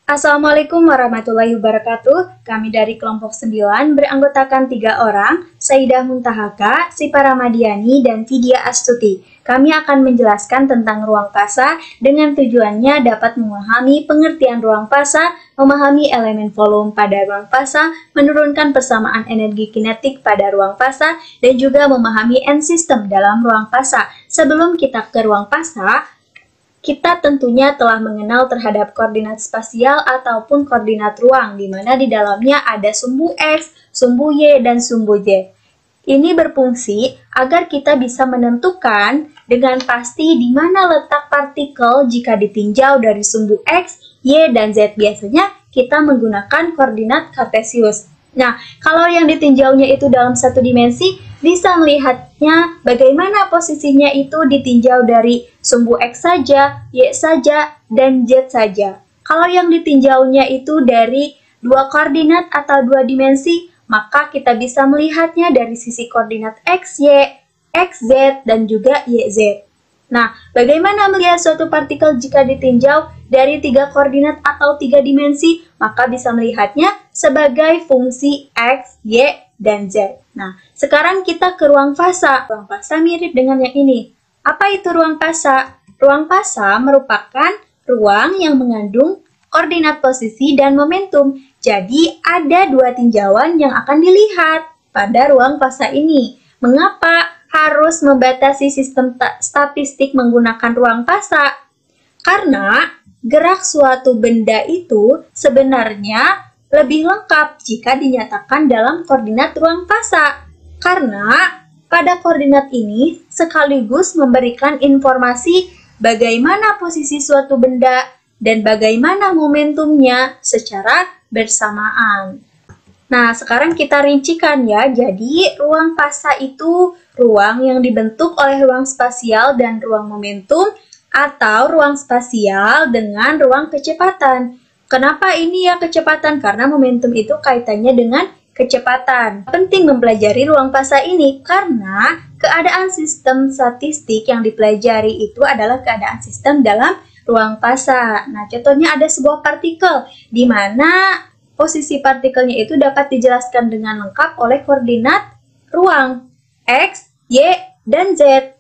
Assalamualaikum warahmatullahi wabarakatuh. Kami dari kelompok 9 beranggotakan 3 orang, Saidah Muntahaka, Sipa Ramadiani, dan Vidya Astuti. Kami akan menjelaskan tentang ruang fasa dengan tujuannya dapat memahami pengertian ruang fasa, memahami elemen volume pada ruang fasa, menurunkan persamaan energi kinetik pada ruang fasa, dan juga memahami end-system dalam ruang fasa. Sebelum kita ke ruang fasa, kita tentunya telah mengenal terhadap koordinat spasial ataupun koordinat ruang, di mana di dalamnya ada sumbu X, sumbu Y, dan sumbu Z. Ini berfungsi agar kita bisa menentukan dengan pasti di mana letak partikel jika ditinjau dari sumbu X, Y, dan Z. Biasanya kita menggunakan koordinat kartesius. Nah, kalau yang ditinjaunya itu dalam satu dimensi, bisa melihatnya bagaimana posisinya itu ditinjau dari sumbu X saja, Y saja, dan Z saja. Kalau yang ditinjaunya itu dari dua koordinat atau dua dimensi, maka kita bisa melihatnya dari sisi koordinat X, Y, X, Z, dan juga Y, Z. Nah, bagaimana melihat suatu partikel jika ditinjau dari 3 koordinat atau 3 dimensi? Maka bisa melihatnya sebagai fungsi X, Y, dan Z. Nah, sekarang kita ke ruang fasa. Ruang fasa mirip dengan yang ini. Apa itu ruang fasa? Ruang fasa merupakan ruang yang mengandung koordinat posisi dan momentum. Jadi, ada 2 tinjauan yang akan dilihat pada ruang fasa ini. Mengapa harus membatasi sistem statistik menggunakan ruang fasa? Karena gerak suatu benda itu sebenarnya lebih lengkap jika dinyatakan dalam koordinat ruang fasa. Karena pada koordinat ini sekaligus memberikan informasi bagaimana posisi suatu benda dan bagaimana momentumnya secara bersamaan. Nah, sekarang kita rincikan ya. Jadi, ruang fasa itu ruang yang dibentuk oleh ruang spasial dan ruang momentum, atau ruang spasial dengan ruang kecepatan. Kenapa ini ya kecepatan? Karena momentum itu kaitannya dengan kecepatan. Penting mempelajari ruang fasa ini karena keadaan sistem statistik yang dipelajari itu adalah keadaan sistem dalam ruang fasa. Nah, contohnya ada sebuah partikel di mana posisi partikelnya itu dapat dijelaskan dengan lengkap oleh koordinat ruang X, Y, dan Z.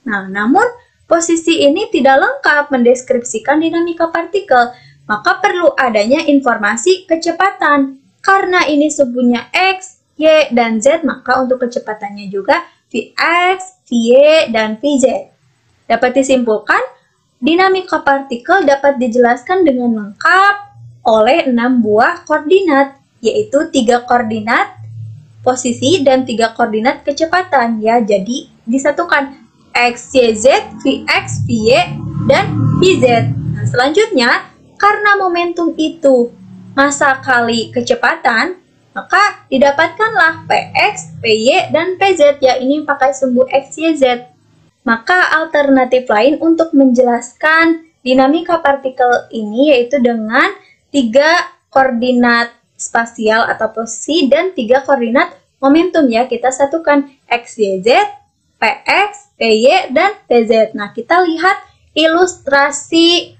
Nah, namun posisi ini tidak lengkap mendeskripsikan dinamika partikel, maka perlu adanya informasi kecepatan. Karena ini sumbunya X, Y, dan Z, maka untuk kecepatannya juga Vx, Vy, dan Vz. Dapat disimpulkan, dinamika partikel dapat dijelaskan dengan lengkap oleh 6 buah koordinat, yaitu 3 koordinat posisi dan 3 koordinat kecepatan ya. Jadi disatukan X, Y, Z, Vx, Vy, dan Vz. Nah, selanjutnya, karena momentum itu massa kali kecepatan, maka didapatkanlah Px, Py, dan Pz ya. Ini pakai sumbu X, Y, Z. Maka alternatif lain untuk menjelaskan dinamika partikel ini yaitu dengan 3 koordinat spasial atau posisi dan 3 koordinat momentum ya. Kita satukan X, Y, Z, Px, Py, dan Pz. Nah, kita lihat ilustrasi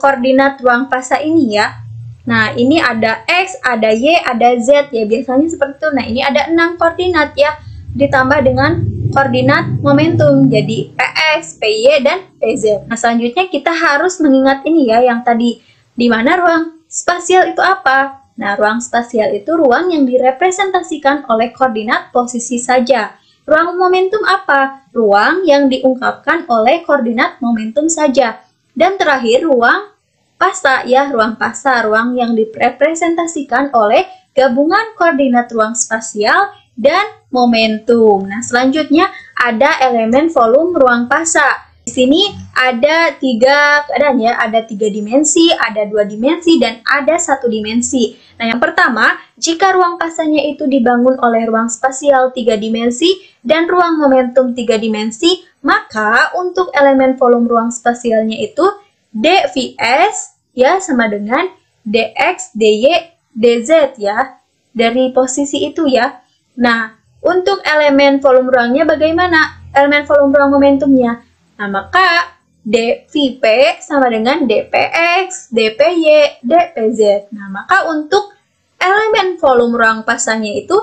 koordinat ruang fasa ini ya. Nah, ini ada X, ada Y, ada Z ya. Biasanya seperti itu. Nah, ini ada 6 koordinat ya. Ditambah dengan koordinat momentum. Jadi, Px, Py, dan Pz. Nah, selanjutnya kita harus mengingat ini ya, yang tadi. Di mana ruang spasial itu apa? Nah, ruang spasial itu ruang yang direpresentasikan oleh koordinat posisi saja. Ruang momentum apa? Ruang yang diungkapkan oleh koordinat momentum saja. Dan terakhir, ruang fasa ya, ruang fasa, ruang yang direpresentasikan oleh gabungan koordinat ruang spasial dan momentum. Nah, selanjutnya ada elemen volume ruang fasa. Di sini ada 3 keadaan ya, ada 3 dimensi, ada 2 dimensi, dan ada 1 dimensi. Nah, yang pertama, jika ruang fasanya itu dibangun oleh ruang spasial 3 dimensi dan ruang momentum 3 dimensi, maka untuk elemen volume ruang spasialnya itu dVs ya sama dengan dx, dy, dz ya, dari posisi itu ya. Nah, untuk elemen volume ruangnya bagaimana? Elemen volume ruang momentumnya. Nah, maka dVP sama dengan dPx, dPy, dPz. Nah, maka untuk elemen volume ruang pasangnya itu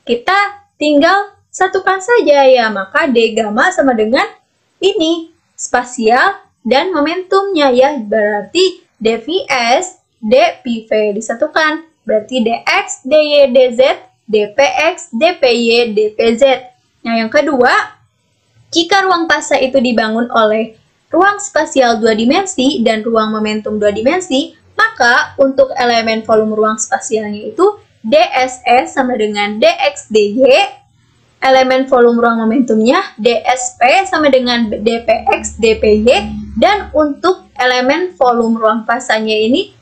kita tinggal satukan saja ya. Maka D gamma sama dengan ini, spasial dan momentumnya ya. Berarti dVs, dPv disatukan. Berarti dx, dy, dz, dpx, dpy, dpz. Nah, yang kedua, jika ruang fasa itu dibangun oleh ruang spasial 2 dimensi dan ruang momentum 2 dimensi, maka untuk elemen volume ruang spasialnya itu dss sama dengan dx, dy, elemen volume ruang momentumnya dsp sama dengan dpx, dpy, dan untuk elemen volume ruang fasanya ini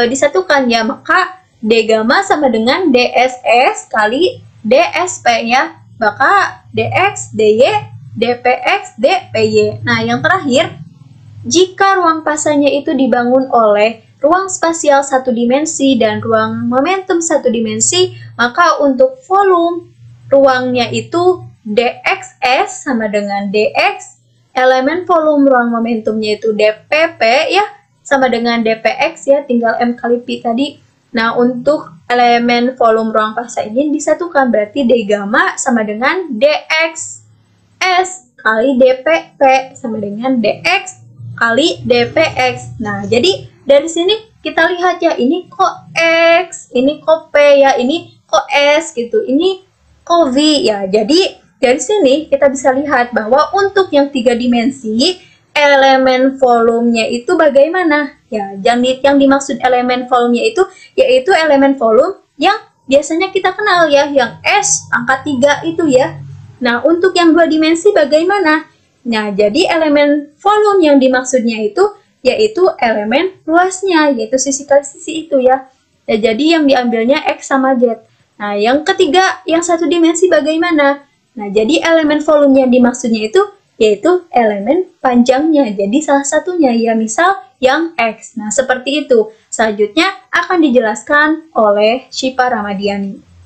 disatukan ya, maka d gamma sama dengan dss kali dsp ya, maka dx, dy, dpx, dpy. Nah, yang terakhir, jika ruang fasanya itu dibangun oleh ruang spasial 1 dimensi dan ruang momentum 1 dimensi, maka untuk volume ruangnya itu dxs sama dengan dx, elemen volume ruang momentumnya itu dpp ya, sama dengan dpx ya, tinggal m kali pi tadi. Nah, untuk elemen volume ruang fasa ini disatukan, berarti d gamma sama dengan dx S kali dpp sama dengan dx kali dpx. Nah, jadi dari sini kita lihat ya, ini kok x, ini kok p ya, ini kok s gitu, ini kok v ya. Jadi dari sini kita bisa lihat bahwa untuk yang 3 dimensi elemen volumenya itu bagaimana ya. Yang dimaksud elemen volumenya itu yaitu elemen volume yang biasanya kita kenal ya, yang s pangkat 3 itu ya. Nah, untuk yang 2 dimensi bagaimana? Nah, jadi elemen volume yang dimaksudnya itu yaitu elemen luasnya, yaitu sisi kali sisi itu ya. Ya, jadi yang diambilnya X sama Z. Nah, yang ketiga, yang 1 dimensi bagaimana? Nah, jadi elemen volume yang dimaksudnya itu yaitu elemen panjangnya. Jadi salah satunya ya, misal yang X. Nah, seperti itu. Selanjutnya akan dijelaskan oleh Syifa Ramadiani.